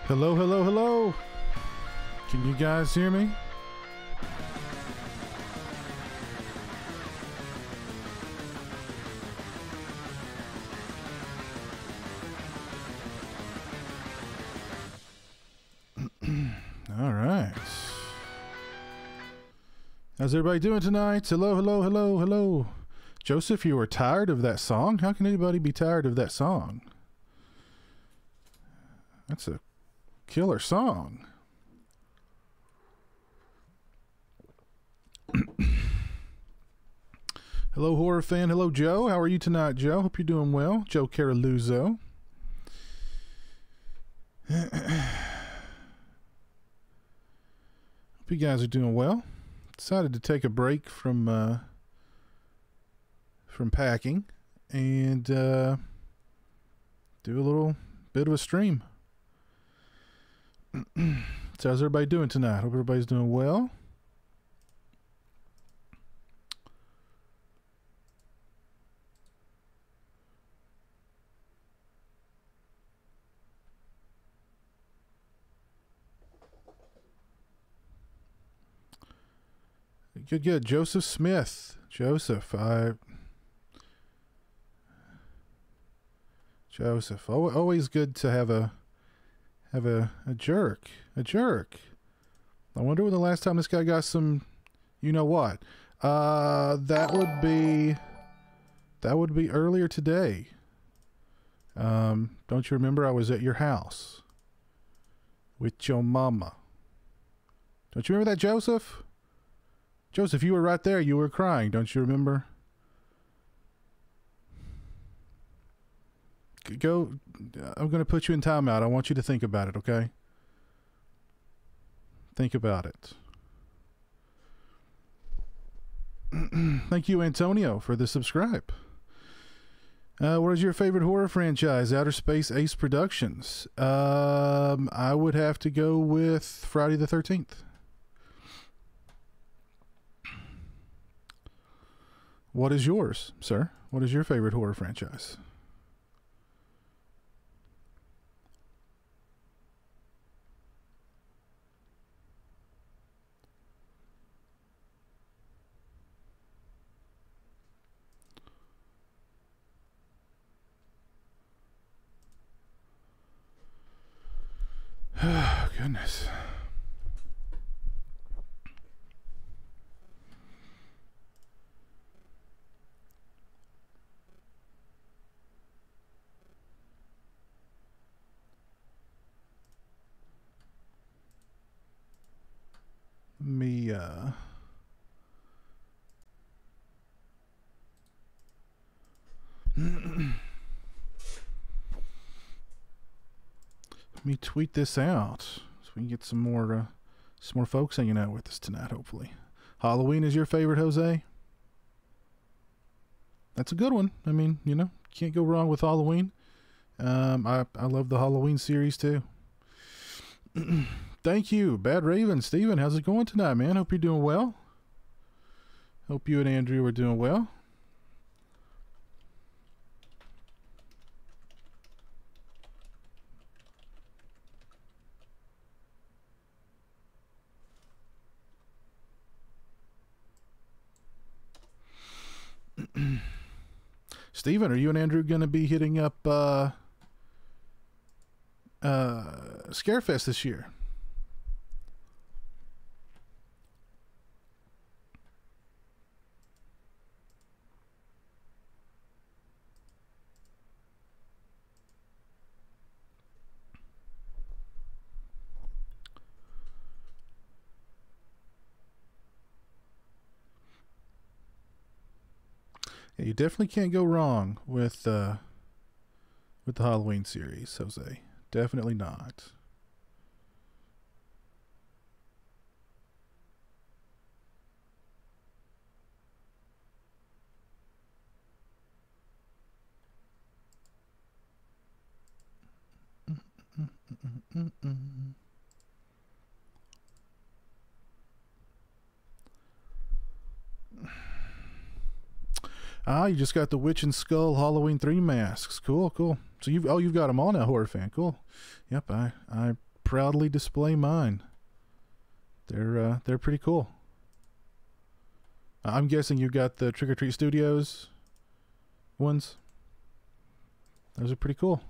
Hello, hello, hello. Can you guys hear me? All right. How's everybody doing tonight? Hello, hello, hello, hello. Joseph, you were tired of that song? How can anybody be tired of that song? That's a killer song. Hello, horror fan. Hello, Joe. How are you tonight, Joe? Hope you're doing well. Joe Caraluzzo. Hope you guys are doing well. Decided to take a break from packing and do a little bit of a stream. So how's everybody doing tonight? Hope everybody's doing well. Good, good. Joseph Smith. Joseph. Joseph. Always good to have a jerk. A jerk. I wonder when the last time this guy got some, you know what? That would be earlier today. Don't you remember I was at your house with your mama? Don't you remember that, Joseph? Joseph, you were right there. You were crying. Don't you remember? Go. I'm going to put you in timeout. I want you to think about it, okay? Think about it. Thank you, Antonio, for the subscribe. What is your favorite horror franchise? Outer Space Ace Productions. I would have to go with Friday the 13th. What is yours, sir? What is your favorite horror franchise? Oh, goodness. Let me tweet this out so we can get some more folks hanging out with us tonight, hopefully. Halloween is your favorite, Jose? That's a good one. I mean, you know, can't go wrong with Halloween. I love the Halloween series too. Thank you, Bad Raven. Steven, how's it going tonight, man? Hope you're doing well. Hope you and Andrew are doing well. Steven, are you and Andrew going to be hitting up Scarefest this year? Yeah, you definitely can't go wrong with the Halloween series, Jose. Definitely not. Ah, you just got the Witch and Skull Halloween 3 masks. Cool, cool. So you've got them all now, horror fan. Cool. Yep, I proudly display mine. They're pretty cool. I'm guessing you got the Trick or Treat Studios ones. Those are pretty cool.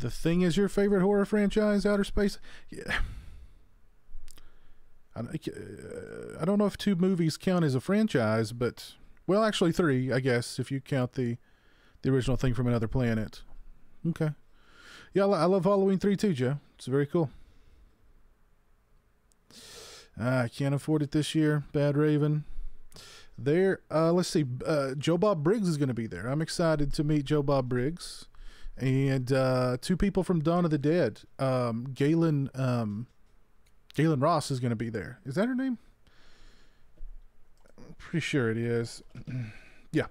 The Thing is your favorite horror franchise, Outer Space? Yeah. I don't know if 2 movies count as a franchise, but, well, actually 3, I guess, if you count the original Thing from Another Planet. Okay. Yeah, I love Halloween 3 too, Joe. It's very cool. I can't afford it this year. Bad Raven. There, let's see. Joe Bob Briggs is going to be there. I'm excited to meet Joe Bob Briggs. And 2 people from Dawn of the Dead. Galen Ross is going to be there. Is that her name? I'm pretty sure it is. Yeah.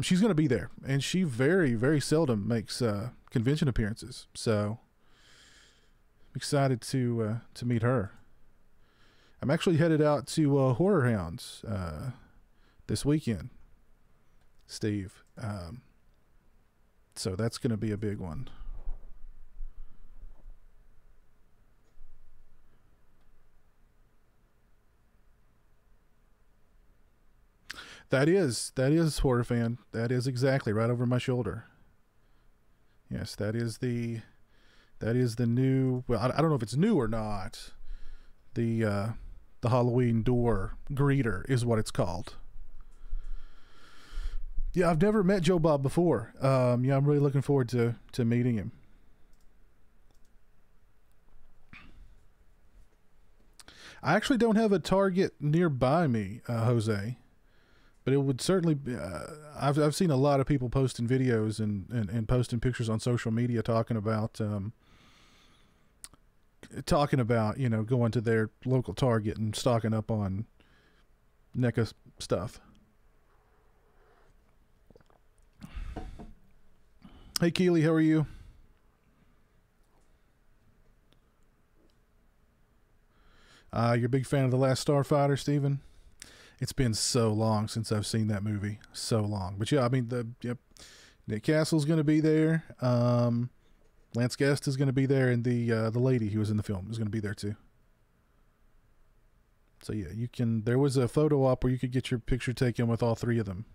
She's going to be there. And she very, very seldom makes convention appearances. So I'm excited to meet her. I'm actually headed out to Horror Hounds this weekend, Steve. So that's going to be a big one. That is Horror Fan. That is exactly right over my shoulder. Yes, that is the new, well, I don't know if it's new or not. The Halloween door greeter is what it's called. Yeah, I've never met Joe Bob before. Yeah, I'm really looking forward to meeting him. I actually don't have a Target nearby me, Jose, but it would certainly be, I've seen a lot of people posting videos and posting pictures on social media talking about going to their local Target and stocking up on NECA stuff. Hey Keely, how are you? You're a big fan of The Last Starfighter, Steven? It's been so long since I've seen that movie. So long. But yeah, I mean, Nick Castle's going to be there. Lance Guest is going to be there, and the lady who was in the film is going to be there too. So yeah, there was a photo op where you could get your picture taken with all 3 of them.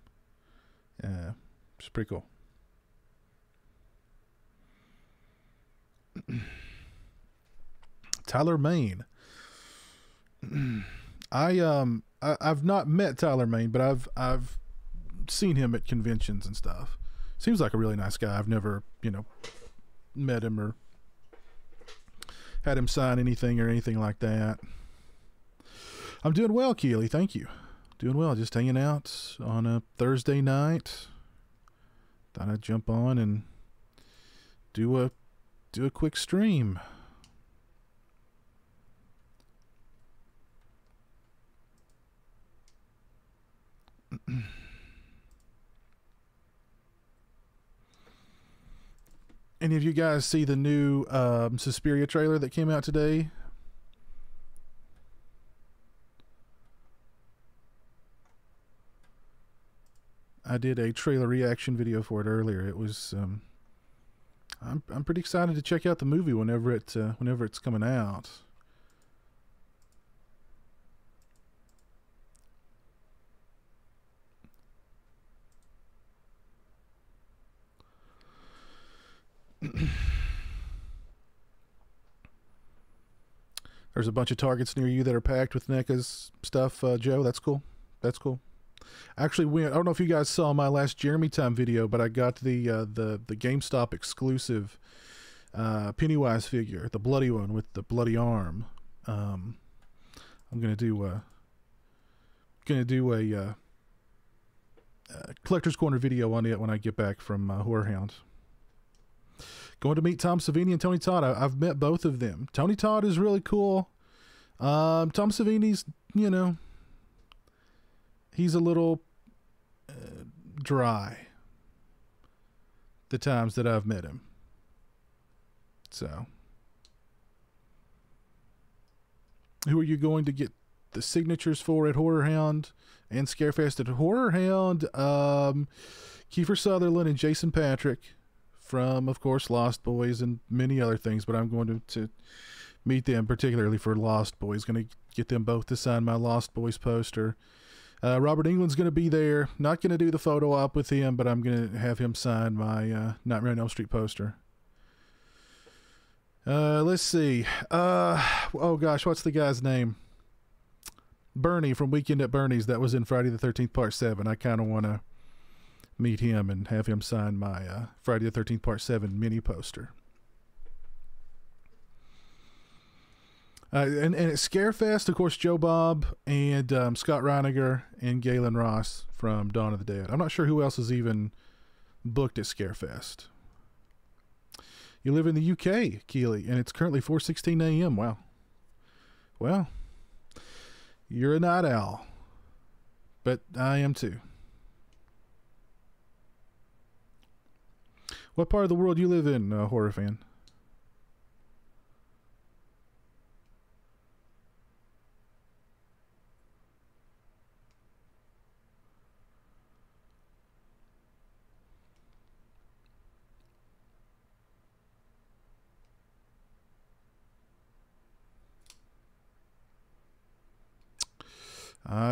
It's pretty cool. Tyler Mane. I've not met Tyler Mane, but I've seen him at conventions and stuff. Seems like a really nice guy. I've never, met him or had him sign anything or anything like that. I'm doing well, Keely. Thank you. Doing well. Just hanging out on a Thursday night. Thought I'd jump on and do a quick stream. Any of you guys see the new Suspiria trailer that came out today? I did a trailer reaction video for it earlier. It was I'm pretty excited to check out the movie whenever it's coming out. There's a bunch of Targets near you that are packed with NECA's stuff, Joe. That's cool. That's cool. Actually, I don't know if you guys saw my last Jeremy Time video, but I got the GameStop exclusive Pennywise figure, the bloody one with the bloody arm. I'm gonna do a collector's corner video on it when I get back from Horror Hound. Going to meet Tom Savini and Tony Todd. I've met both of them. Tony Todd is really cool. Tom Savini's, he's a little dry the times that I've met him. So, who are you going to get the signatures for at Horror Hound and Scarefest? At Horror Hound, Kiefer Sutherland and Jason Patrick from, of course, Lost Boys and many other things, but I'm going to meet them particularly for Lost Boys. Going to get them both to sign my Lost Boys poster. Robert Englund's going to be there. Not going to do the photo op with him, but I'm going to have him sign my Nightmare on Elm Street poster. Let's see. Oh gosh, what's the guy's name? Bernie from Weekend at Bernie's. That was in Friday the 13th Part 7. I kind of want to meet him and have him sign my Friday the 13th Part 7 mini poster. And at Scarefest, of course, Joe Bob and Scott Reiniger and Galen Ross from Dawn of the Dead. I'm not sure who else is even booked at Scarefest. You live in the UK, Keely, and it's currently 4:16 a.m. Wow. Well, you're a night owl, but I am too. What part of the world you live in, horror fan?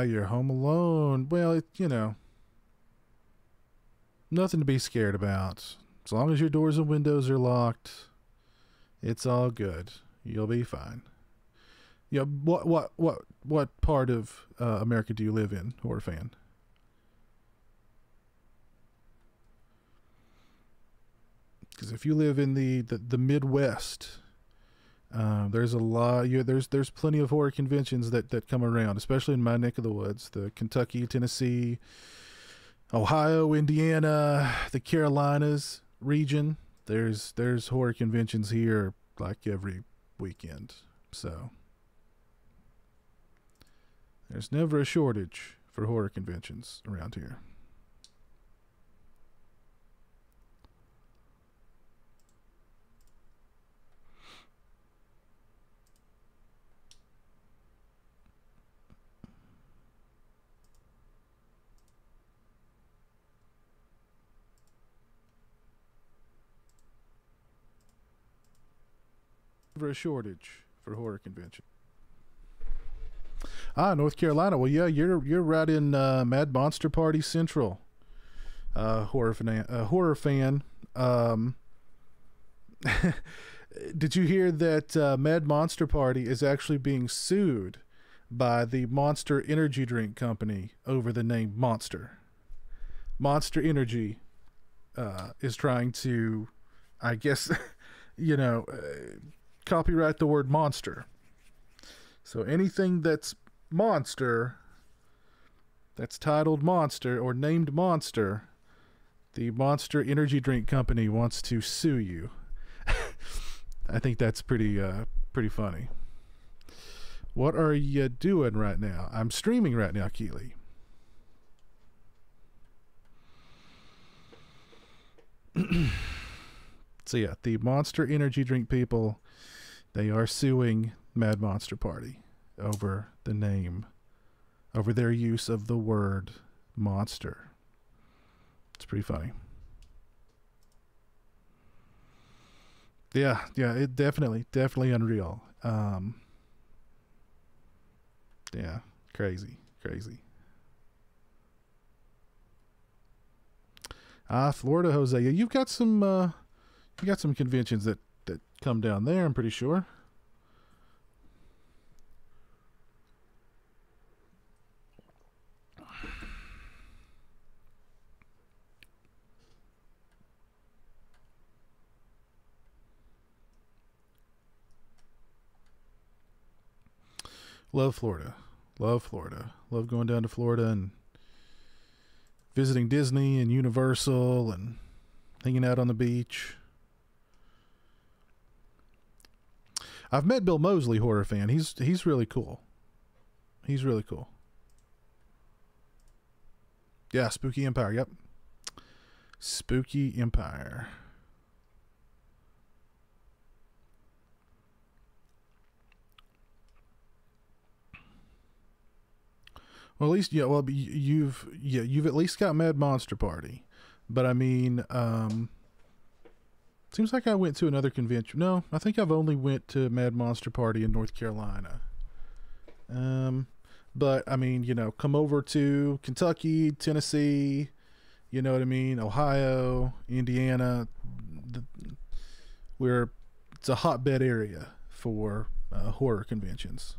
You're home alone. Well, nothing to be scared about. As long as your doors and windows are locked, it's all good. You'll be fine. Yeah. What part of America do you live in, horror fan? Because if you live in the Midwest, there's a lot. There's plenty of horror conventions that come around, especially in my neck of the woods, the Kentucky, Tennessee, Ohio, Indiana, the Carolinas region. There's horror conventions here like every weekend. So there's never a shortage for horror conventions around here. A shortage for horror convention. North Carolina. Well, yeah, you're right in Mad Monster Party Central. Horror fan. Did you hear that Mad Monster Party is actually being sued by the Monster Energy drink company over the name Monster? Monster Energy is trying to, I guess, copyright the word monster. So anything that's monster, that's titled Monster or named Monster, the Monster Energy drink company wants to sue you. I think that's pretty funny. What are you doing right now? I'm streaming right now, Keely. So yeah, the Monster Energy drink people, they are suing Mad Monster Party over the name, over their use of the word monster. It's pretty funny. Yeah, it definitely unreal. Yeah, crazy. Florida, Jose. Yeah, you've got some conventions that come down there, I'm pretty sure. Love Florida. Love going down to Florida and visiting Disney and Universal and hanging out on the beach. I've met Bill Moseley, horror fan. He's really cool. He's really cool. Yeah, Spooky Empire. Yep. Spooky Empire. Well, at least you've at least got Mad Monster Party, but I mean, seems like I went to another convention. No, I think I've only went to Mad Monster Party in North Carolina. But I mean, come over to Kentucky, Tennessee, you know what I mean, Ohio, Indiana. It's a hotbed area for horror conventions.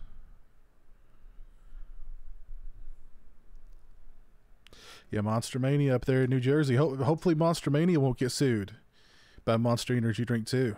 Yeah, Monster Mania up there in New Jersey. Hopefully Monster Mania won't get sued by Monster Energy Drink 2.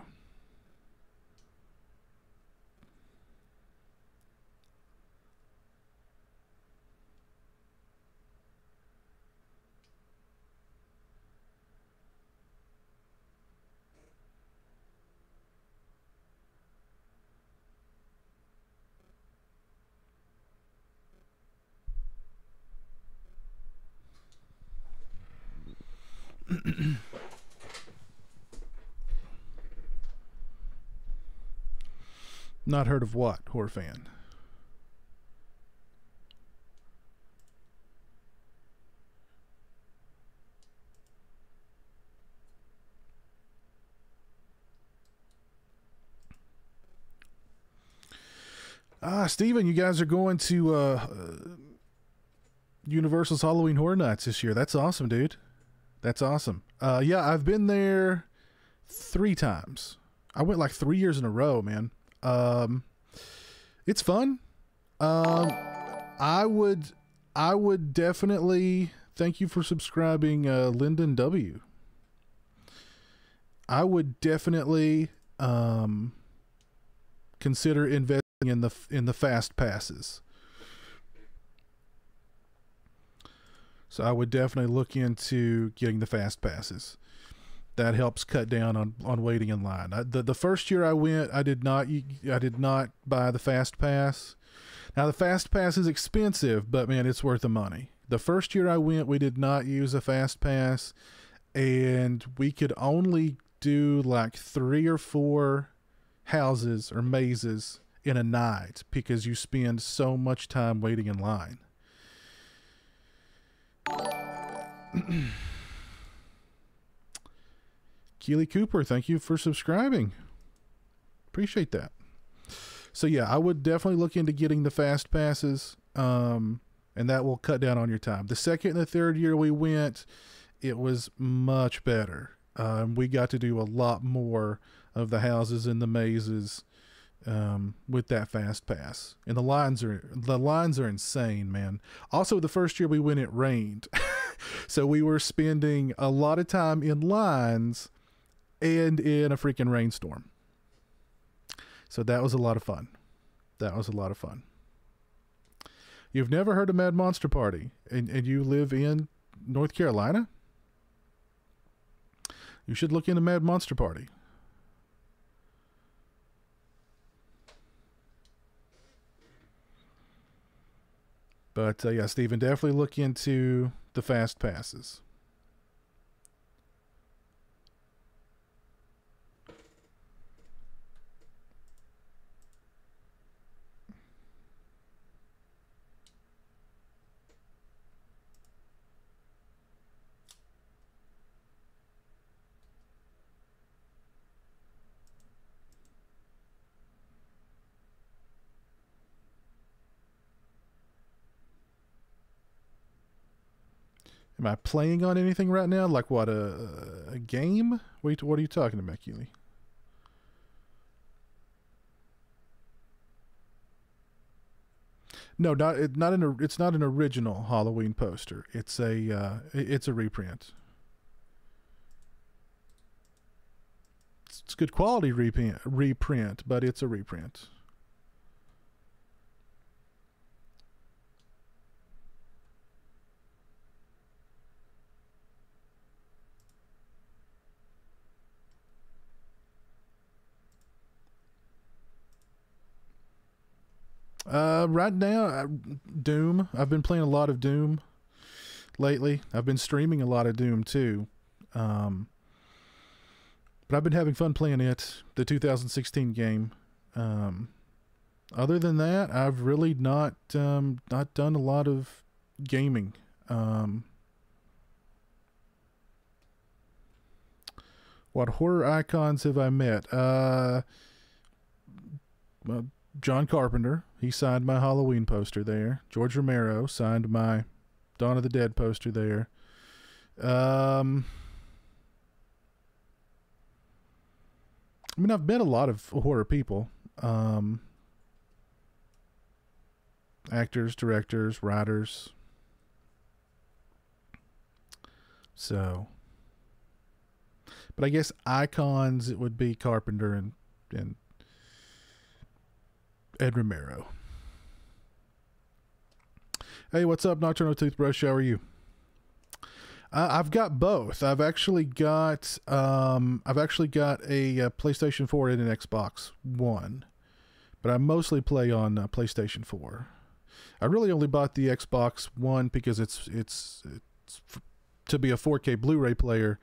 Not heard of what, horror fan? Steven, you guys are going to Universal's Halloween Horror Nights this year. That's awesome, dude. That's awesome. Yeah, I've been there 3 times. I went like 3 years in a row, man. It's fun. I would definitely thank you for subscribing, Lyndon W. I would definitely consider investing in the fast passes. So I would definitely look into getting the fast passes. That helps cut down on waiting in line. The first year I went, I did not buy the fast pass. Now the fast pass is expensive, but man, it's worth the money. The first year I went, we did not use a fast pass, and we could only do like 3 or 4 houses or mazes in a night because you spend so much time waiting in line. Keely Cooper, thank you for subscribing. Appreciate that. So yeah, I would definitely look into getting the fast passes, and that will cut down on your time. The second and the third year we went, it was much better. We got to do a lot more of the houses and the mazes with that fast pass, and the lines are insane, man. Also, the first year we went, it rained, so we were spending a lot of time in lines and in a freaking rainstorm. So that was a lot of fun. You've never heard of Mad Monster Party, and you live in North Carolina? You should look into Mad Monster Party. But yeah, Stephen, definitely look into the fast passes. Am I playing on anything right now? Like what, a game? What are you talking about, Keely? No, it's not an original Halloween poster. It's a reprint. It's good quality reprint, but it's a reprint. Right now, Doom. I've been playing a lot of Doom lately. I've been streaming a lot of Doom too. But I've been having fun playing it, the 2016 game. Other than that, I've really not done a lot of gaming. What horror icons have I met? Well, John Carpenter, he signed my Halloween poster there. George Romero signed my Dawn of the Dead poster there. I mean, I've met a lot of horror people. Actors, directors, writers. So, but I guess icons, it would be Carpenter and Ed Romero. Hey, what's up, Nocturnal Toothbrush? How are you? I've got both. I've actually got a PlayStation 4 and an Xbox One, but I mostly play on PlayStation 4. I really only bought the Xbox One because it's to be a 4K Blu-ray player,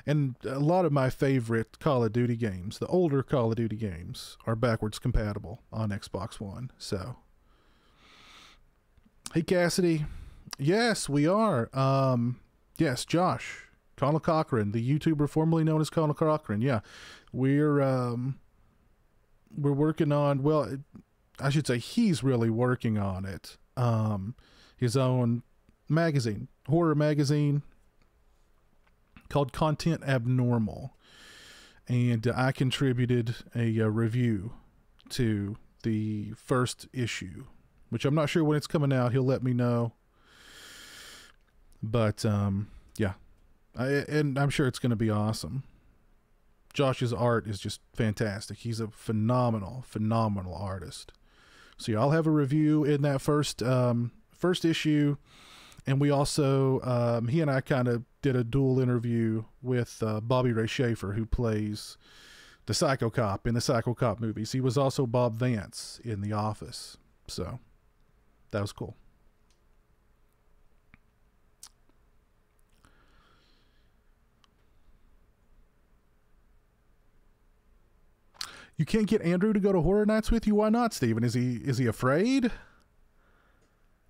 and a lot of my favorite Call of Duty games, the older Call of Duty games, are backwards compatible on Xbox One. So, hey Cassidy, yes we are. Yes, Josh, Colonel Cochran, the YouTuber formerly known as Colonel Cochran. Yeah, we're working on. Well, I should say he's really working on it. His own magazine, horror magazine called Content Abnormal, and I contributed a review to the first issue, which I'm not sure when it's coming out. He'll let me know. But yeah, and I'm sure it's going to be awesome. Josh's art is just fantastic. He's a phenomenal artist. So yeah, I'll have a review in that first issue, and we also he and I kind of did a dual interview with Bobby Ray Schaefer, who plays the Psycho Cop in the Psycho Cop movies. He was also Bob Vance in The Office, so that was cool. You can't get Andrew to go to Horror Nights with you? Why not, Steven? Is he afraid?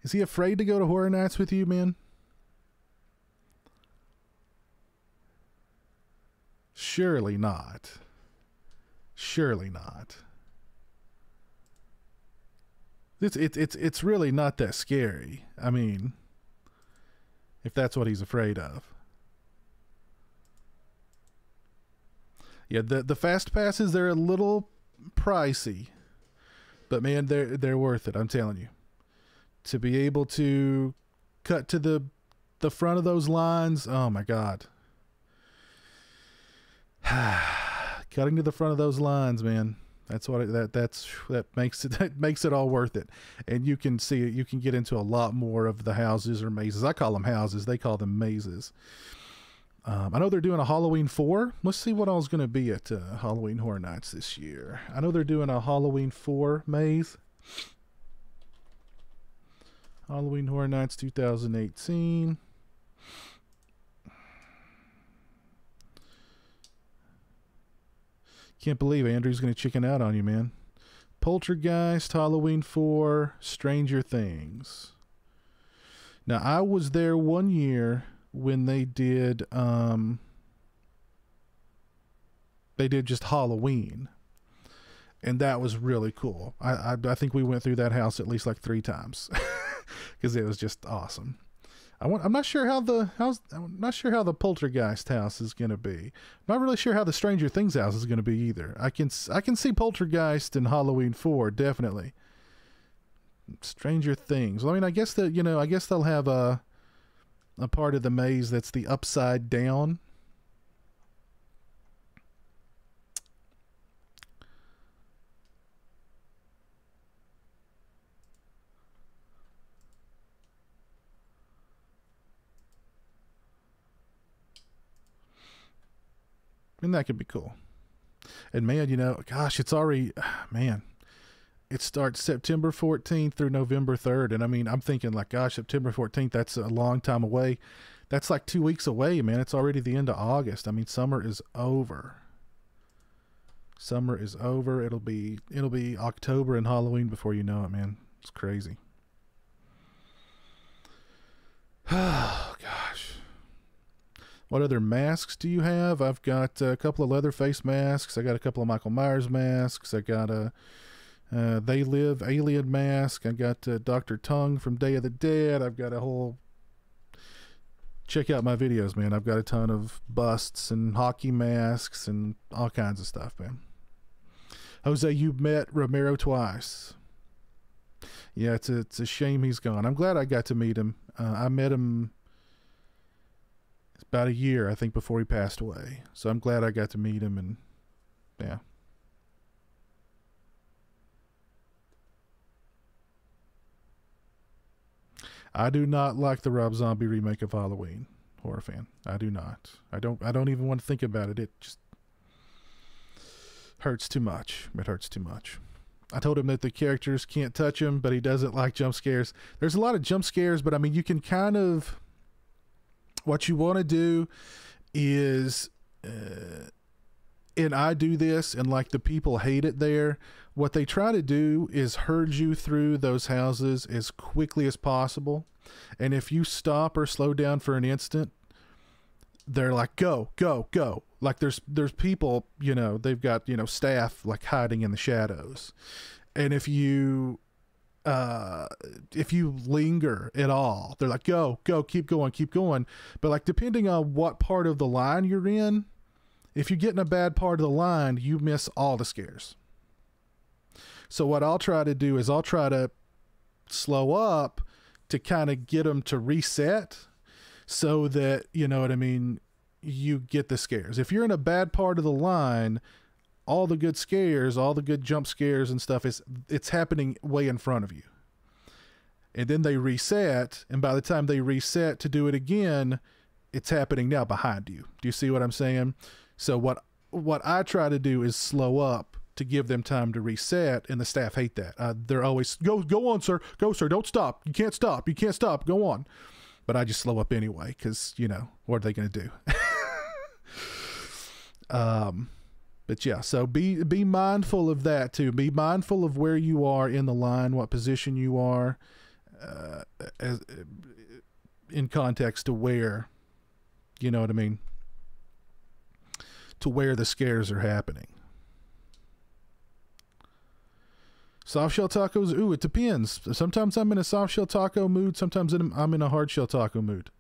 Is he afraid to go to Horror Nights with you, man? Surely not. Surely not. It's really not that scary. I mean, if that's what he's afraid of. Yeah, the fast passes, they're a little pricey, but man, they're worth it. I'm telling you. To be able to cut to the front of those lines, oh my God. Cutting to the front of those lines, man. That's what that makes it all worth it. And you can see it. You can get into a lot more of the houses or mazes. I call them houses. They call them mazes. I know they're doing a Halloween 4. Let's see what all's going to be at Halloween Horror Nights this year. I know they're doing a Halloween 4 maze. Halloween Horror Nights 2018. Can't believe Andrew's going to chicken out on you, man. Poltergeist, Halloween 4, Stranger Things. Now, I was there one year when they did just Halloween, and that was really cool. I think we went through that house at least like 3 times because it was just awesome. I'm not sure how the Poltergeist house is going to be. I'm not really sure how the Stranger Things house is going to be either. I can see Poltergeist and Halloween 4 definitely. Stranger Things. Well, I mean, I guess they'll have a part of the maze that's the upside down. And that could be cool. And man, gosh, it's already, man, it starts September 14th through November 3rd. And I mean, I'm thinking like, gosh, September 14th, that's a long time away. That's like 2 weeks away, man. It's already the end of August. I mean, summer is over. Summer is over. It'll be October and Halloween before you know it, man. It's crazy. Oh, gosh. What other masks do you have? I've got a couple of Leatherface masks. I got a couple of Michael Myers masks. I got a They Live alien mask. I got Dr. Tongue from Day of the Dead. I've got a whole... Check out my videos, man. I've got a ton of busts and hockey masks and all kinds of stuff, man. Jose, you met Romero twice. Yeah, it's a shame he's gone. I'm glad I got to meet him. I met him about a year, I think, before he passed away. So I'm glad I got to meet him, and yeah. I do not like the Rob Zombie remake of Halloween. Horror fan. I do not. I don't even want to think about it. It just hurts too much. It hurts too much. I told him that the characters can't touch him, but he doesn't like jump scares. There's a lot of jump scares, but I mean, you can kind of... What you want to do is... and I do this, and like the people hate it there. What they try to do is herd you through those houses as quickly as possible. And if you stop or slow down for an instant, they're like, go, go, go. Like there's people, you know, they've got, you know, staff like hiding in the shadows. And if you linger at all, they're like, go, go, keep going, keep going. But like, depending on what part of the line you're in, if you get in a bad part of the line, you miss all the scares. So what I'll try to do is I'll try to slow up to kind of get them to reset so that, you know what I mean, you get the scares. If you're in a bad part of the line, all the good scares, all the good jump scares and stuff, it's happening way in front of you. And then they reset, and by the time they reset to do it again, it's happening now behind you. Do you see what I'm saying? So what I try to do is slow up to give them time to reset, and the staff hate that. They're always, go on, sir. Go, sir. Don't stop. You can't stop. You can't stop. Go on. But I just slow up anyway because, you know, what are they going to do? But yeah, so be mindful of that too. Be mindful of where you are in the line, what position you are, as in context to where, you know what I mean, to where the scares are happening. Soft shell tacos, ooh, it depends. Sometimes I'm in a soft shell taco mood. Sometimes I'm in a hard shell taco mood.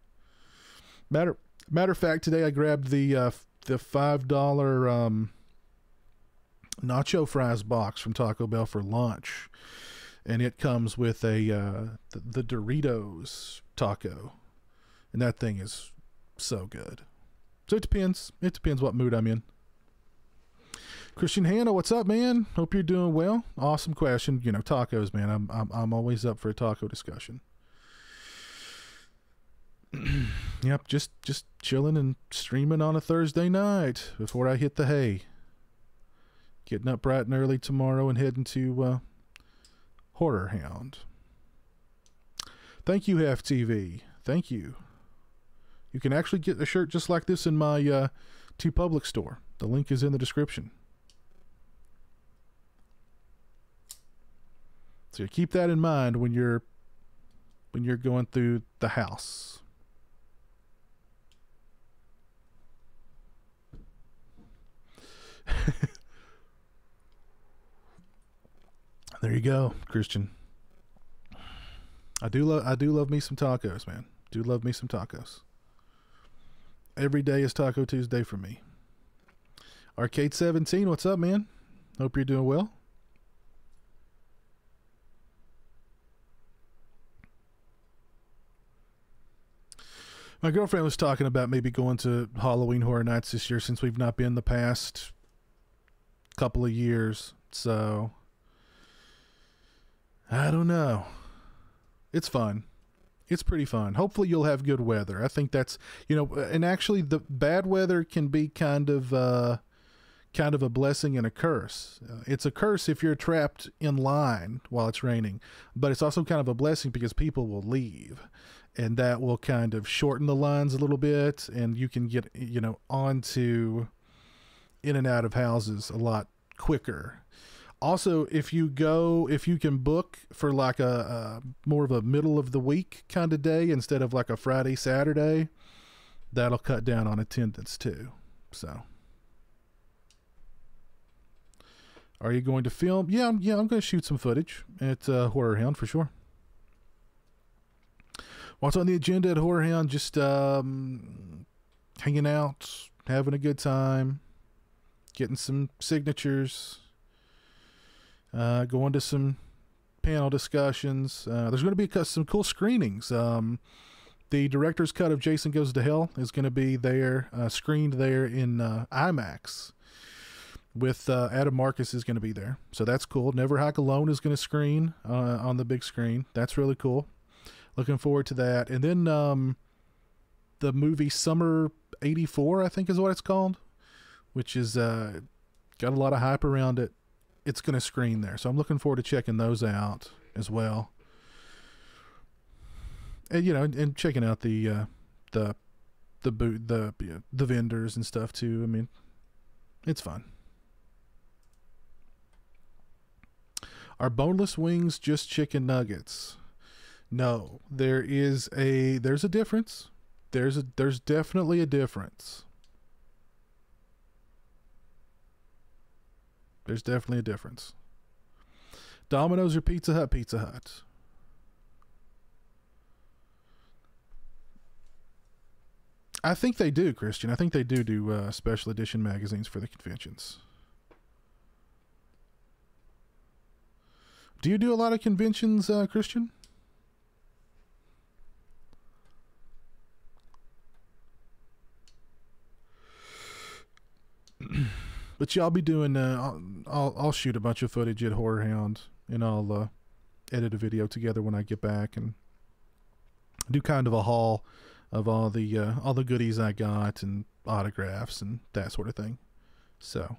Matter of fact, today I grabbed the $5 nacho fries box from Taco Bell for lunch, and it comes with a the Doritos taco, and that thing is so good. So it depends. It depends what mood I'm in. Christian Hanna, what's up, man? Hope you're doing well. Awesome question. You know, tacos, man. I'm always up for a taco discussion. Yep, just chilling and streaming on a Thursday night before I hit the hay. Getting up bright and early tomorrow and heading to Horror Hound. Thank you, FTV. Thank you. You can actually get a shirt just like this in my TeePublic store. The link is in the description. So you keep that in mind when you're going through the house. There you go, Christian. I do love me some tacos, man. Do love me some tacos. Every day is Taco Tuesday for me. Arcade 17, what's up, man? Hope you're doing well. My girlfriend was talking about maybe going to Halloween Horror Nights this year since we've not been the past couple of years. So, I don't know. It's fun. It's pretty fun. Hopefully you'll have good weather. I think that's, you know, and actually the bad weather can be kind of kind of a blessing and a curse. It's a curse if you're trapped in line while it's raining, but it's also kind of a blessing because people will leave, and that will kind of shorten the lines a little bit, and you can get, onto in and out of houses a lot quicker. Also, if you can book for like a more of a middle of the week kind of day instead of like a Friday, Saturday, that'll cut down on attendance too. So, are you going to film? Yeah, I'm going to shoot some footage at Horror Hound for sure. What's on the agenda at Horror Hound? Just hanging out, having a good time, getting some signatures, going to some panel discussions. There's going to be some cool screenings. The director's cut of Jason Goes to Hell is going to be there, screened there in IMAX. With Adam Marcus is going to be there, so that's cool. Never Hike Alone is going to screen on the big screen. That's really cool. Looking forward to that. And then the movie Summer '84, I think is what it's called, which is got a lot of hype around it. It's going to screen there, so I'm looking forward to checking those out as well. And and checking out the vendors and stuff too. I mean, it's fun. Are boneless wings just chicken nuggets? No, there's a difference. There's definitely a difference. There's definitely a difference. Domino's or Pizza Hut? Pizza Hut. I think they do, Christian. I think they do special edition magazines for the conventions. Do you do a lot of conventions, Christian? But yeah, I'll be doing. I'll shoot a bunch of footage at Horror Hound, and I'll edit a video together when I get back, and do kind of a haul of all the goodies I got and autographs and that sort of thing. So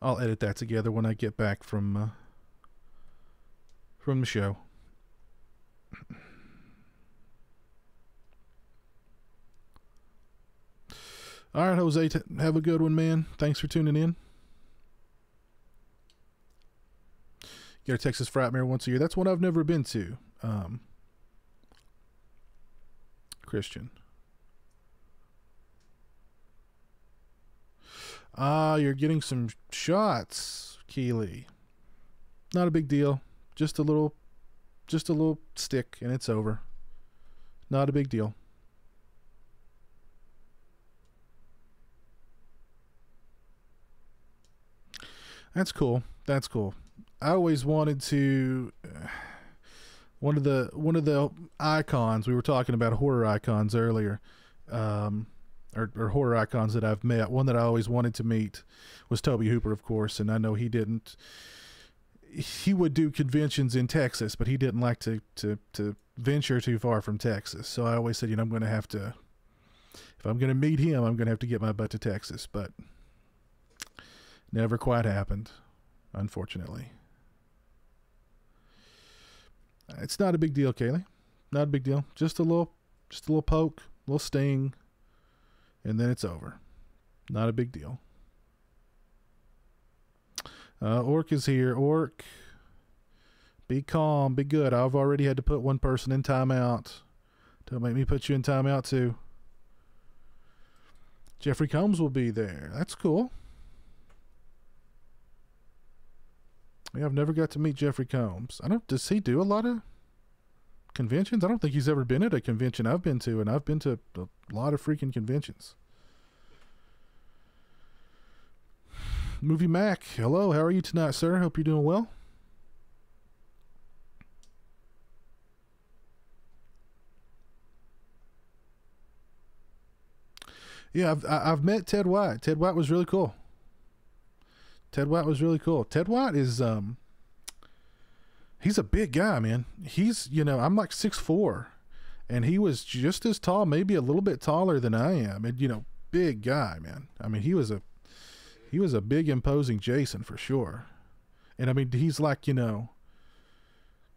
I'll edit that together when I get back from the show. All right, Jose, have a good one, man. Thanks for tuning in. Go to Texas Frightmare once a year. That's one I've never been to. Christian. You're getting some shots, Keely. Not a big deal. Just a little stick and it's over. Not a big deal. That's cool. That's cool. I always wanted to one of the icons, we were talking about horror icons earlier, or horror icons that I've met. One that I always wanted to meet was Toby Hooper, of course, and I know he would do conventions in Texas, but he didn't like to venture too far from Texas. So I always said, I'm going to have to, if I'm going to meet him, I'm going to have to get my butt to Texas, but never quite happened, unfortunately. It's not a big deal, Kaylee. Not a big deal. Just a little poke, a little sting, and then it's over. Not a big deal. Orc is here. Orc, be calm, be good. I've already had to put one person in timeout. Don't make me put you in timeout too. Jeffrey Combs will be there. That's cool. Yeah, I've never got to meet Jeffrey Combs. Does he do a lot of conventions? I don't think he's ever been at a convention I've been to, and I've been to a lot of freaking conventions. Movie Mac, hello, how are you tonight, sir? Hope you're doing well. Yeah, I've met Ted White. Ted White was really cool. Ted White is, he's a big guy, man. He's, I'm like 6'4", and he was just as tall, maybe a little bit taller than I am. And, big guy, man. I mean, he was a big, imposing Jason for sure. And I mean, he's like, you know,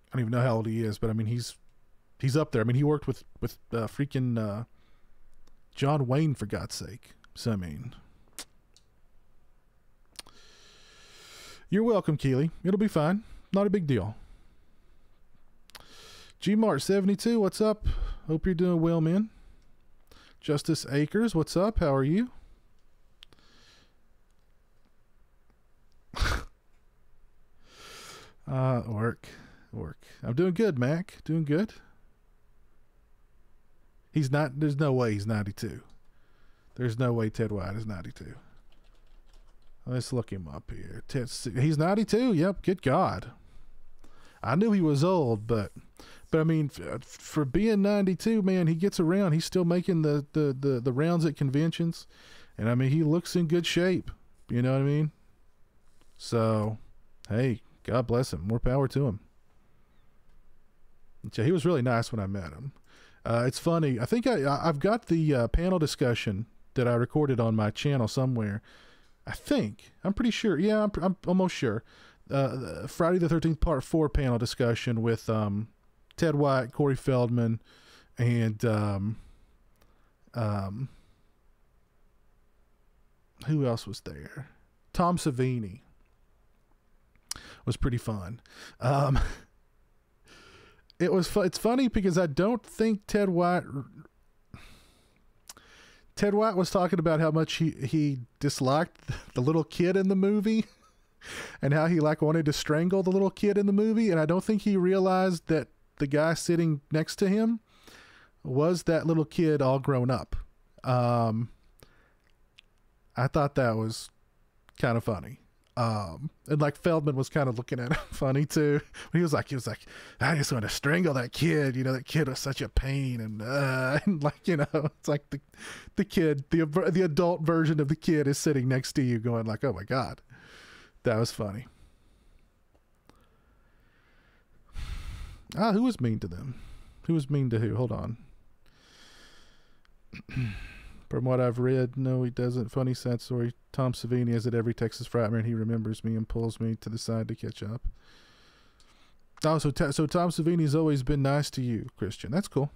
I don't even know how old he is, but I mean, he's up there. I mean, he worked with freaking John Wayne, for God's sake. So I mean, you're welcome, Keely. It'll be fine. Not a big deal. Gmart72, what's up? Hope you're doing well, man. Justice Akers, what's up? How are you? Work. I'm doing good, Mac. Doing good. He's not, there's no way he's 92. There's no way Ted White is 92. Let's look him up here. He's 92. Yep. Good God. I knew he was old, but I mean, for being 92, man, he gets around. He's still making the rounds at conventions. And I mean, he looks in good shape. You know what I mean? So, hey, God bless him. More power to him. He was really nice when I met him. It's funny. I think I've got the panel discussion that I recorded on my channel somewhere. I'm pretty sure. Yeah, I'm almost sure. Friday the 13th Part 4 panel discussion with Ted White, Corey Feldman, and who else was there? Tom Savini. Was pretty fun. It's funny because I don't think Ted White was talking about how much he disliked the little kid in the movie and how he like wanted to strangle the little kid in the movie. And I don't think he realized that the guy sitting next to him was that little kid all grown up. I thought that was kind of funny. And like Feldman was kind of looking at him funny too. He was like, I just want to strangle that kid. You know, that kid was such a pain. And like, you know, it's like the kid, the adult version of the kid is sitting next to you going like, oh my God, that was funny. Who was mean to them? Who was mean to who? Hold on. From what I've read, no, he doesn't. Funny sad story. Tom Savini is at every Texas Frightmare, and he remembers me and pulls me to the side to catch up. Oh, so Tom Savini's always been nice to you, Christian. That's cool.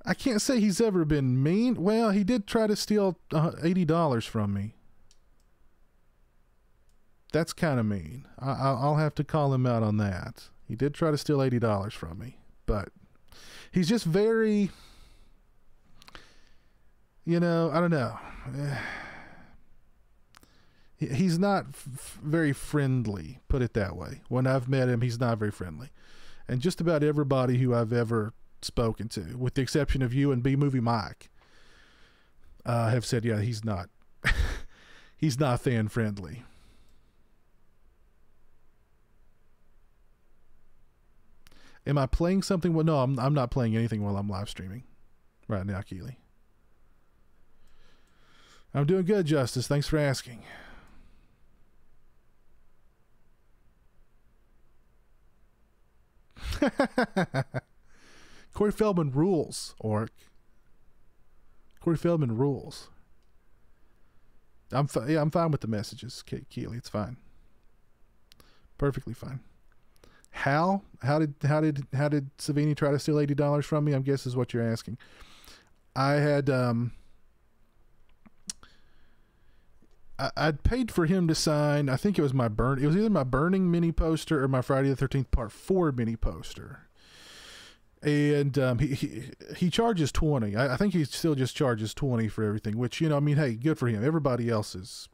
I can't say he's ever been mean. Well, he did try to steal $80 from me. That's kind of mean. I'll have to call him out on that. He did try to steal $80 from me, but he's just very... You know, I don't know. He's not very friendly, put it that way. When I've met him, he's not very friendly. And just about everybody who I've ever spoken to, with the exception of you and B-Movie Mike, have said, yeah, he's not, he's not fan friendly. Am I playing something? Well, no, I'm not playing anything while I'm live streaming right now, Keely. I'm doing good, Justice. Thanks for asking. Corey Feldman rules, Orc. Corey Feldman rules. I'm fine with the messages, Keely. It's fine. Perfectly fine. How did Savini try to steal $80 from me? I guess is what you're asking. I had I'd paid for him to sign, I think it was it was either my Burning mini poster or my Friday the 13th Part 4 mini poster. And he charges $20. I think he still just charges $20 for everything, which, you know, I mean, hey, good for him. Everybody else has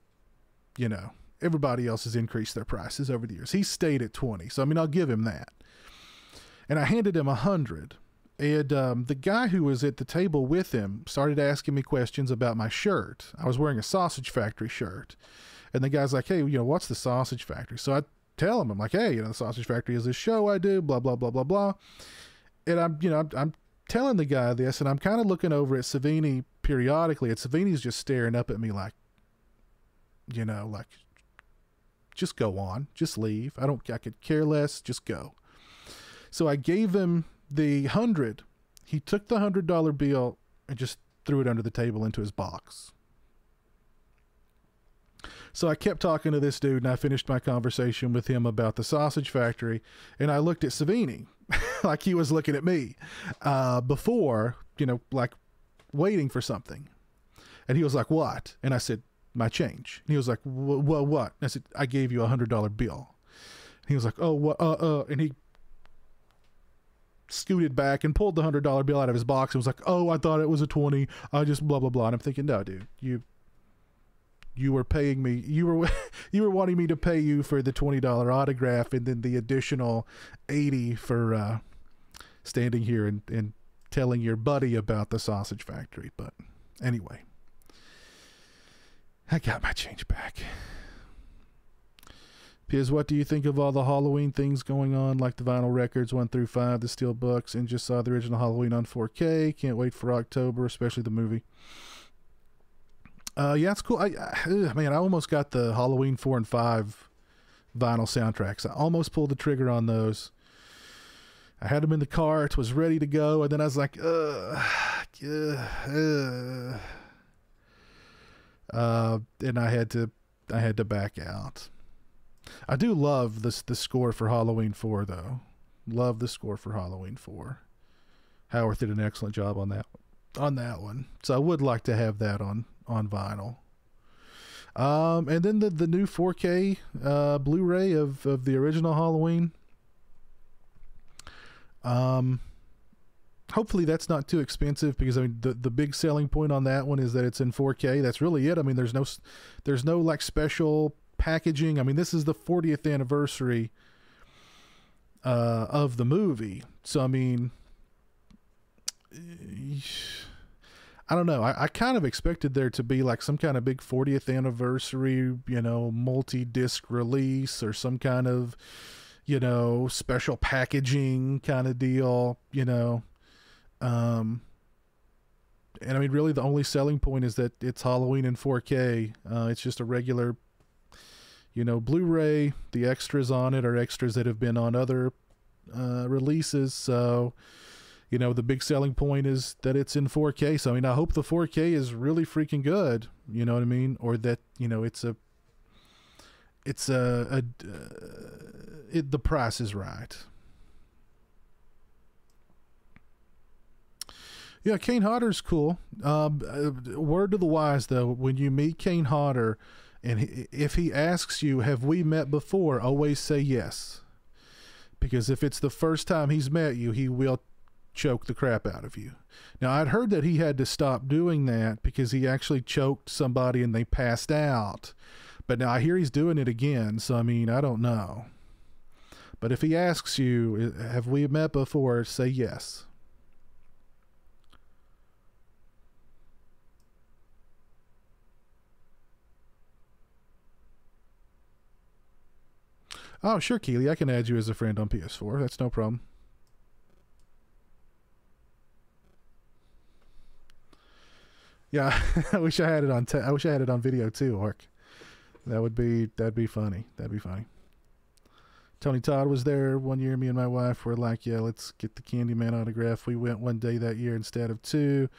increased their prices over the years. He stayed at $20. So, I mean, I'll give him that. And I handed him $100. And the guy who was at the table with him started asking me questions about my shirt. I was wearing a Sausage Factory shirt. And the guy's like, hey, you know, what's the Sausage Factory? So I tell him, I'm like, hey, you know, the Sausage Factory is this show I do, blah, blah, blah, blah, blah. And I'm telling the guy this, and I'm kind of looking over at Savini periodically, and Savini's just staring up at me like, you know, like, just go on, just leave. I could care less, just go. So I gave him the $100. He took the $100 bill and just threw it under the table into his box. So I kept talking to this dude, and I finished my conversation with him about the sausage factory, and I looked at Savini like he was looking at me before, like waiting for something. And he was like, what? And I said, my change. And he was like, well, what? And I said, I gave you $100 bill. And he was like, oh, what? And he scooted back and pulled the $100 bill out of his box and was like, oh, I thought it was a 20. I just blah, blah, blah. And I'm thinking, no, dude, you were paying me. You were wanting me to pay you for the $20 autograph and then the additional 80 for standing here and telling your buddy about the sausage factory. But anyway, I got my change back. Piz, what do you think of all the Halloween things going on, like the vinyl records 1 through 5, the steel books, and just saw the original Halloween on 4K. Can't wait for October, especially the movie. Yeah, it's cool. I almost got the Halloween 4 and 5 vinyl soundtracks. I almost pulled the trigger on those. I had them in the cart, was ready to go, and then I was like, and I had to back out. I do love the score for Halloween 4, though. Love the score for Halloween 4. Howarth did an excellent job on that one. So I would like to have that on vinyl. And then the new 4K Blu-ray of the original Halloween. Hopefully that's not too expensive, because I mean the big selling point on that one is that it's in 4K. That's really it. I mean, there's no like special packaging. I mean, this is the 40th anniversary of the movie. So I mean, I don't know. I kind of expected there to be like some kind of big 40th anniversary, multi-disc release or some kind of, special packaging kind of deal, and I mean, really the only selling point is that it's Halloween in 4K. It's just a regular, Blu-ray. The extras on it are extras that have been on other releases. So, the big selling point is that it's in 4K. So, I mean, I hope the 4K is really freaking good. You know what I mean? Or that, the price is right. Yeah, Kane Hodder's cool. Word to the wise, though, when you meet Kane Hodder, and if he asks you, have we met before, always say yes. Because if it's the first time he's met you, he will choke the crap out of you. Now, I'd heard that he had to stop doing that because he actually choked somebody and they passed out. But now I hear he's doing it again, so I mean, I don't know. But if he asks you, have we met before, say yes. Oh, sure, Keely. I can add you as a friend on PS4. That's no problem. Yeah, I wish I had it on. I wish I had it on video too, Orc. That'd be funny. That'd be funny. Tony Todd was there one year. Me and my wife were like, "Yeah, let's get the Candyman autograph." We went one day that year instead of two,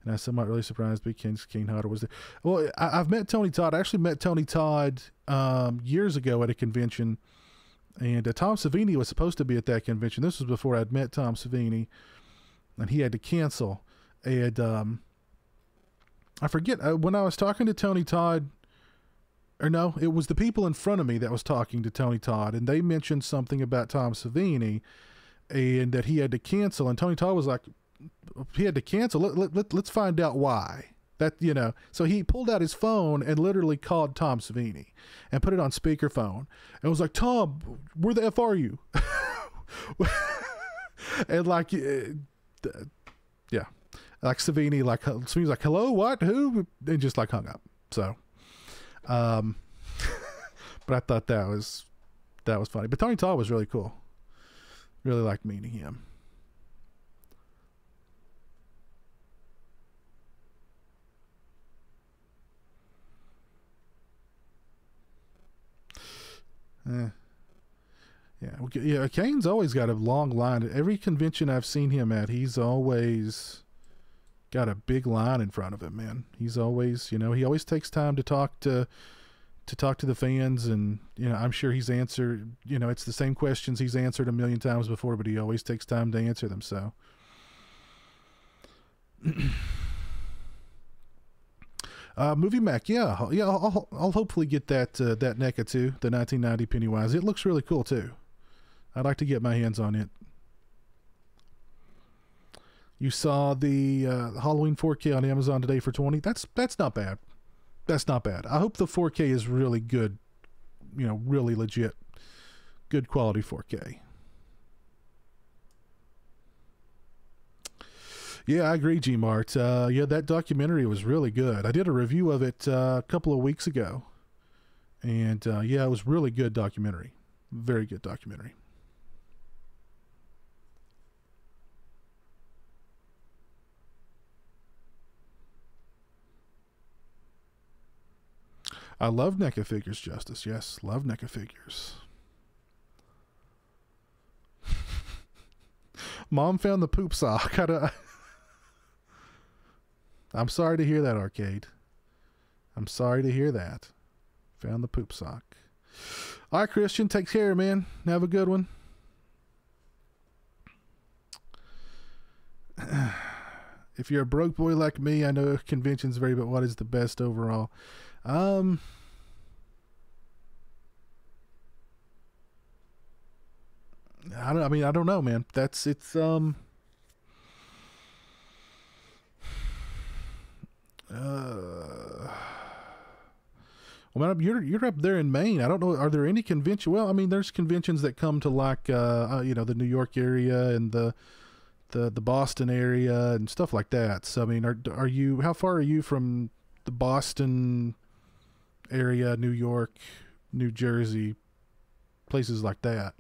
and I was somewhat really surprised because Kane Hodder was there. Well, I've met Tony Todd. I actually met Tony Todd years ago at a convention. And Tom Savini was supposed to be at that convention. This was before I'd met Tom Savini, and he had to cancel. And I forget, when I was talking to Tony Todd, or no, it was the people in front of me that was talking to Tony Todd, and they mentioned something about Tom Savini and that he had to cancel. And Tony Todd was like, he had to cancel. Let's find out why. That, so he pulled out his phone and literally called Tom Savini and put it on speakerphone and was like, Tom, where the F are you? And like, yeah, like Savini's like, hello, what, who? And just like hung up. So, but I thought that was funny. But Tony Todd was really cool. Really liked meeting him. Yeah. Kane's always got a long line. Every convention I've seen him at, he's always got a big line in front of him, man. He's always, you know, he always takes time to talk to the fans, and you know, I'm sure he's answered, you know, it's the same questions he's answered a million times before, but he always takes time to answer them. So Movie Mac, yeah, I'll hopefully get that that NECA too, the 1990 Pennywise. It looks really cool too. I'd like to get my hands on it. You saw the Halloween 4K on Amazon today for $20. That's not bad. That's not bad. I hope the 4K is really good, you know, really legit, good quality 4K. Yeah, I agree, G-Mart. Yeah, that documentary was really good. I did a review of it a couple of weeks ago. And yeah, it was really good documentary. Very good documentary. I love NECA figures, Justice. Yes, love NECA figures. Mom found the poop sock. I'm sorry to hear that, Arcade. I'm sorry to hear that. Found the poop sock. All right, Christian, take care, man. Have a good one. If you're a broke boy like me, I know conventions vary, but what is the best overall? I don't know, man. Well, man, you're up there in Maine. I don't know. Are there any convention? Well, I mean, there's conventions that come to like, you know, the New York area and the Boston area and stuff like that. So, I mean, are you, how far are you from the Boston area, New York, New Jersey, places like that?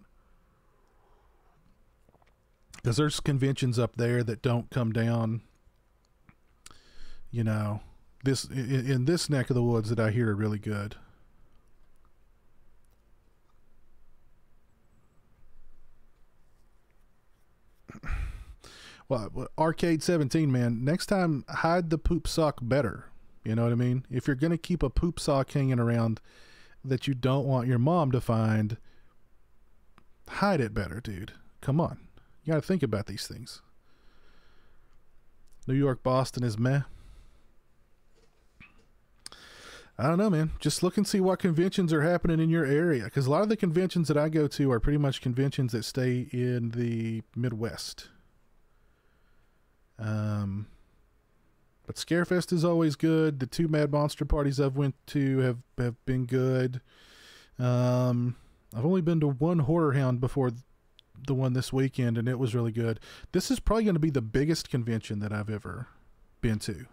Because there's conventions up there that don't come down, you know, this in this neck of the woods that I hear are really good. Well, Arcade 17, man, next time hide the poop sock better. You know what I mean? If you're going to keep a poop sock hanging around that you don't want your mom to find, hide it better, dude. Come on. You got to think about these things. New York, Boston is meh. I don't know, man. Just look and see what conventions are happening in your area. Because a lot of the conventions that I go to are pretty much conventions that stay in the Midwest. But Scarefest is always good. The 2 Mad Monster parties I've went to have been good. I've only been to one Horror Hound before the one this weekend, and it was really good. This is probably going to be the biggest convention that I've ever been to.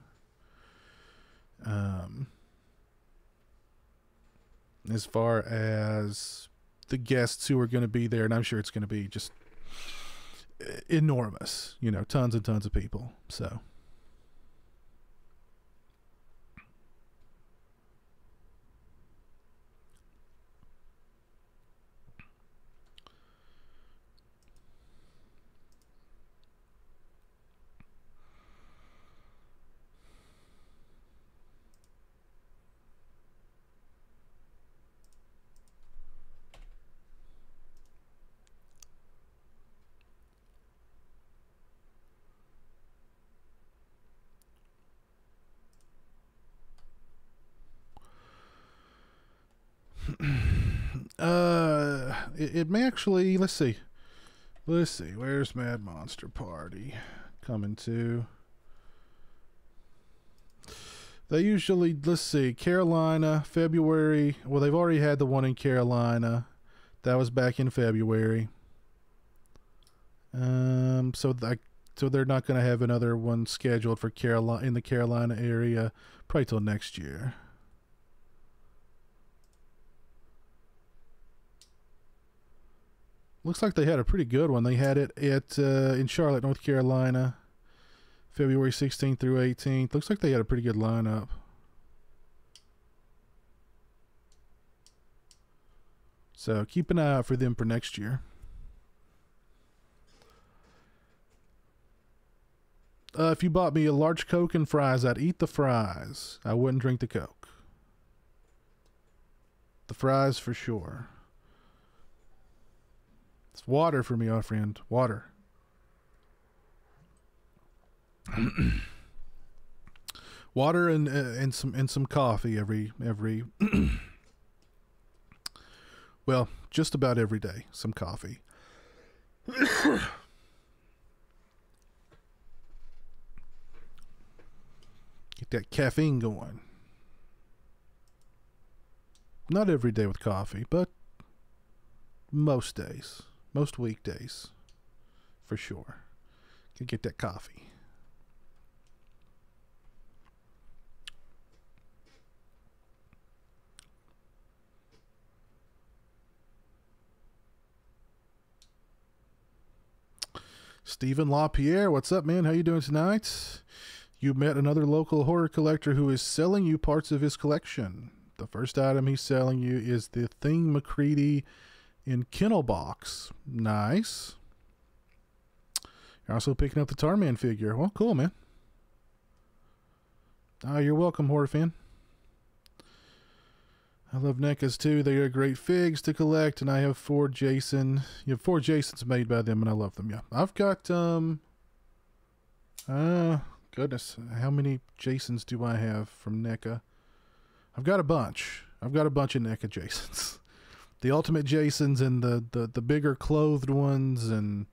As far as the guests who are going to be there, and I'm sure it's going to be just enormous, you know, tons and tons of people. So it may actually, let's see, where's Mad Monster Party coming to? They usually, let's see, Carolina, February. Well, they've already had the one in Carolina. That was back in February. So they're not going to have another one scheduled for Carolina, in the Carolina area, probably till next year. Looks like they had a pretty good one. They had it at in Charlotte, North Carolina, February 16th through 18th. Looks like they had a pretty good lineup. So keep an eye out for them for next year. If you bought me a large Coke and fries, I'd eat the fries. I wouldn't drink the Coke. The fries for sure. It's water for me, my friend. Water. Water and some coffee every well, just about every day. Some coffee. Get that caffeine going. Not every day with coffee, but most days. Most weekdays. For sure. Can get that coffee. Stephen LaPierre, what's up, man? How you doing tonight? You met another local horror collector who is selling you parts of his collection. The first item he's selling you is the Thing McCready in Kennel Box. Nice. You're also picking up the Tarman figure. Well, cool, man. You're welcome, horror fan. I love NECAs too. They are great figs to collect, and I have 4 Jason. You have 4 Jasons made by them, and I love them. Yeah, I've got goodness, how many Jasons do I have from NECA? I've got a bunch. I've got a bunch of NECA Jasons. The Ultimate Jasons and the bigger clothed ones, and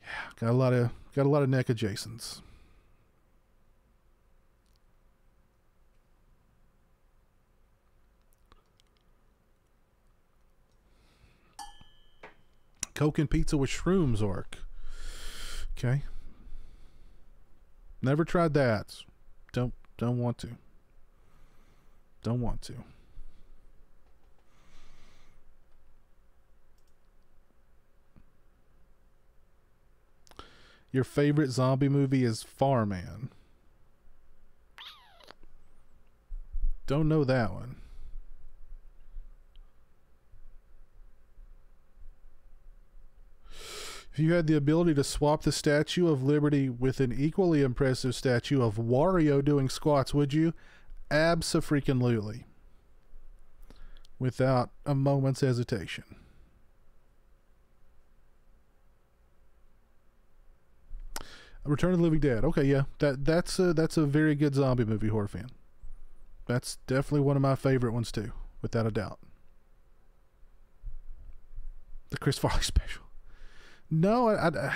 yeah, got a lot of NECA Jasons. Coke and pizza with shrooms, Orc. Okay. Never tried that. Don't want to. Don't want to. Your favorite zombie movie is Farman. Don't know that one. If you had the ability to swap the Statue of Liberty with an equally impressive statue of Wario doing squats, would you? Abso-freaking-lutely. Without a moment's hesitation. Return of the Living Dead. Okay, yeah. That's a very good zombie movie, horror fan. That's definitely one of my favorite ones too, without a doubt. The Chris Farley special. No,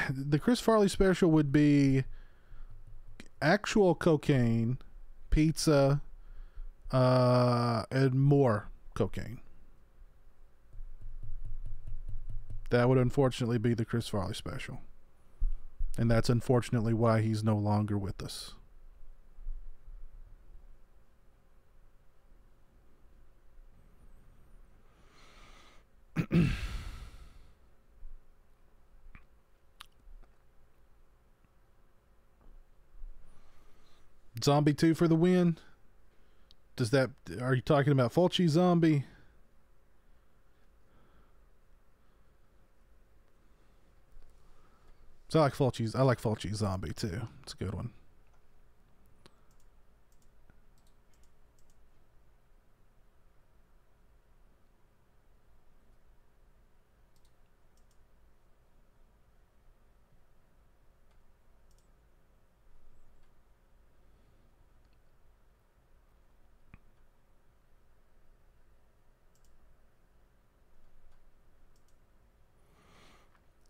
the Chris Farley special would be actual cocaine, pizza, and more cocaine. That would unfortunately be the Chris Farley special. And that's unfortunately why he's no longer with us. Zombie 2 for the win. Are you talking about Fulci Zombie? So I like Fulci Zombie too. It's a good one.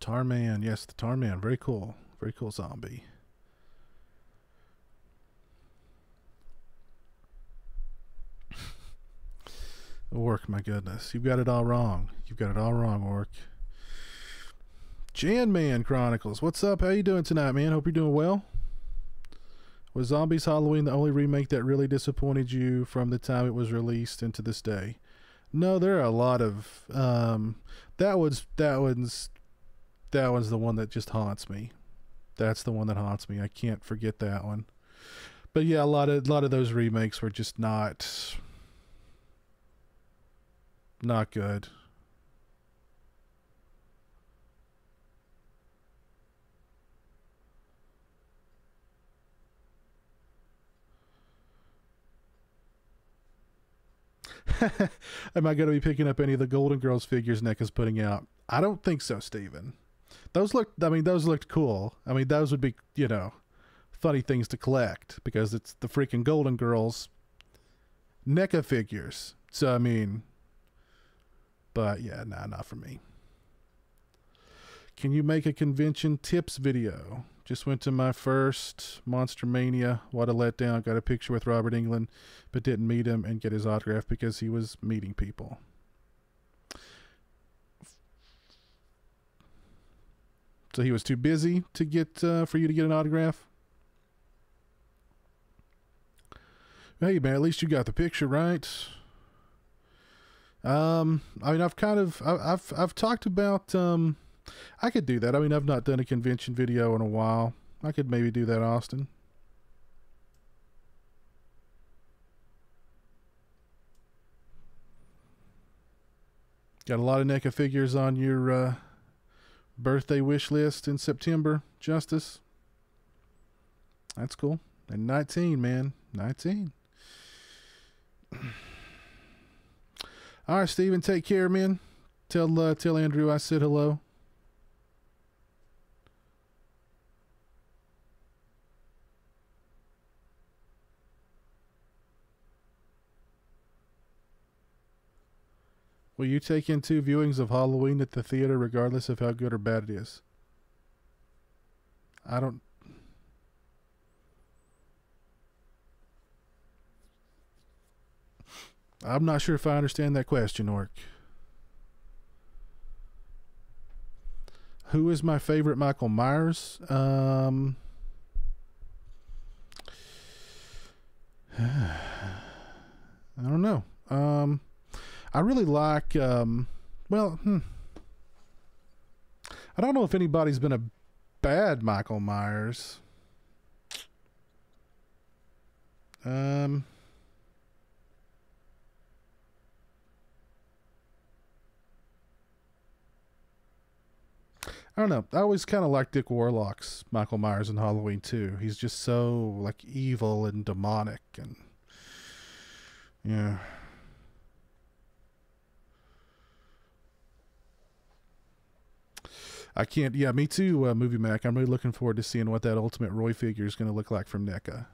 Tarman, yes, the Tarman, very cool zombie. Orc, my goodness, you've got it all wrong. You've got it all wrong, Orc. Jan Man Chronicles, what's up? How you doing tonight, man? Hope you're doing well. Was Zombies Halloween the only remake that really disappointed you from the time it was released and to this day? No, there are a lot of that one's the one that just haunts me. That's the one that haunts me. I can't forget that one. But yeah, a lot of those remakes were just not good. Am I going to be picking up any of the Golden Girls figures NECA's putting out? I don't think so, Steven. Those looked cool. I mean, those would be, funny things to collect because it's the freaking Golden Girls NECA figures. So, I mean, but yeah, nah, not for me. Can you make a convention tips video? Just went to my first Monster Mania. What a letdown. Got a picture with Robert Englund, but didn't meet him and get his autograph because he was meeting people. So he was too busy to get for you to get an autograph? Hey man, at least you got the picture, right? I mean, I've talked about I could do that. I mean, I've not done a convention video in a while. I could maybe do that, Austin. Got a lot of NECA figures on your birthday wish list in September, Justice. That's cool. And 19, man. 19. All right, Steven, take care, man. Tell Andrew I said hello. Will you take in 2 viewings of Halloween at the theater regardless of how good or bad it is? I'm not sure if I understand that question, Orc. Who is my favorite Michael Myers? I don't know. I really like, I don't know if anybody's been a bad Michael Myers. I don't know. I always kind of liked Dick Warlock's Michael Myers in Halloween too. He's just so like evil and demonic and yeah. I can't. Yeah, me too, Movie Mac. I'm really looking forward to seeing what that Ultimate Roy figure is going to look like from NECA.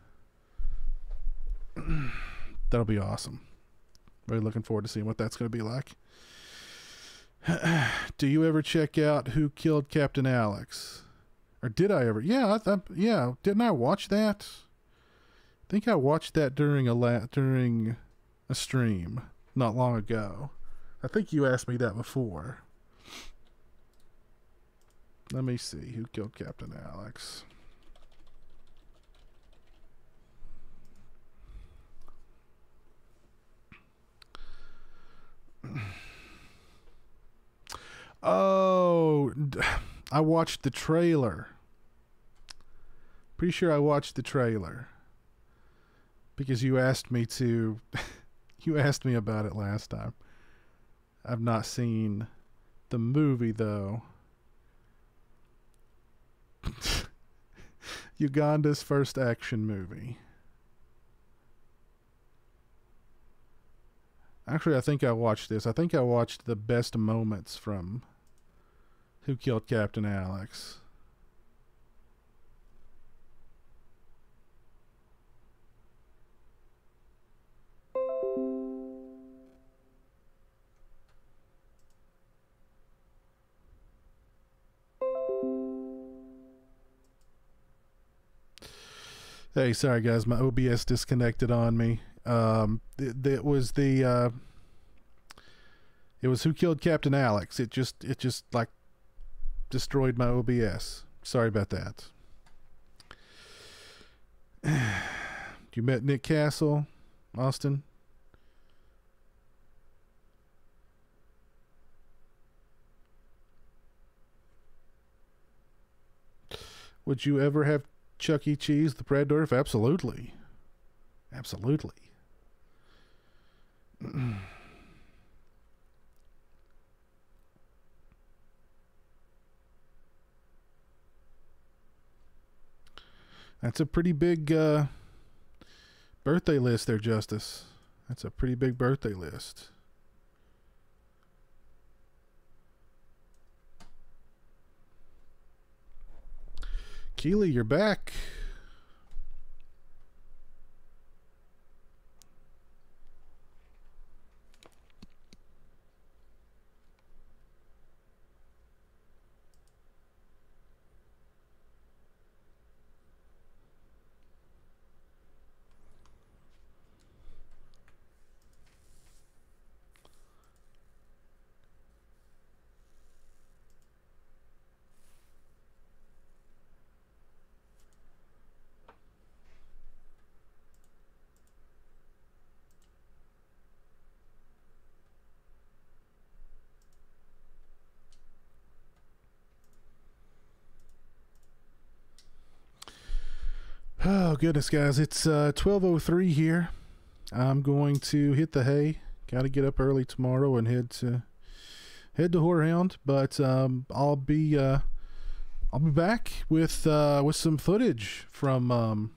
That'll be awesome. Really looking forward to seeing what that's going to be like. Do you ever check out Who Killed Captain Alex? Or did I ever? Yeah, yeah. Didn't I watch that? I think I watched that during a stream not long ago. I think you asked me that before. Let me see. Who Killed Captain Alex? Oh, I watched the trailer. Pretty sure I watched the trailer. Because you asked me to... you asked me about it last time. I've not seen the movie, though. Uganda's first action movie. Actually, I think I watched this. I think I watched the best moments from Who Killed Captain Alex. Hey, sorry guys, my OBS disconnected on me. It was Who Killed Captain Alex. It just like destroyed my OBS. Sorry about that. You met Nick Castle, Austin? Would you ever have Chuck E. Cheese, the Predator? Absolutely. Absolutely. That's a pretty big birthday list there, Justice. That's a pretty big birthday list. Keely, you're back. Oh goodness, guys, it's 12:03 here. I'm going to hit the hay. Got to get up early tomorrow and head to Whorehound, but I'll be back with some footage from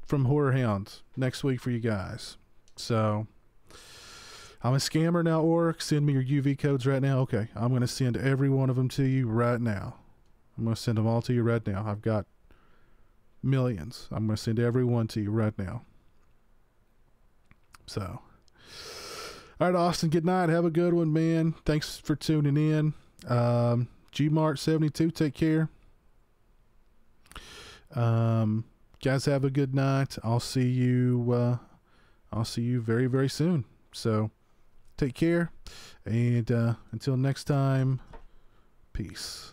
Whorehound next week for you guys. So I'm a scammer now, Orc. Send me your UV codes right now. Okay, I'm going to send every one of them to you right now. I'm going to send them all to you right now. I've got millions. I'm going to send every one to you right now. So, all right, Austin, good night. Have a good one, man. Thanks for tuning in. GMart72, take care. Guys, have a good night. I'll see you very, very soon. So, take care. And until next time, peace.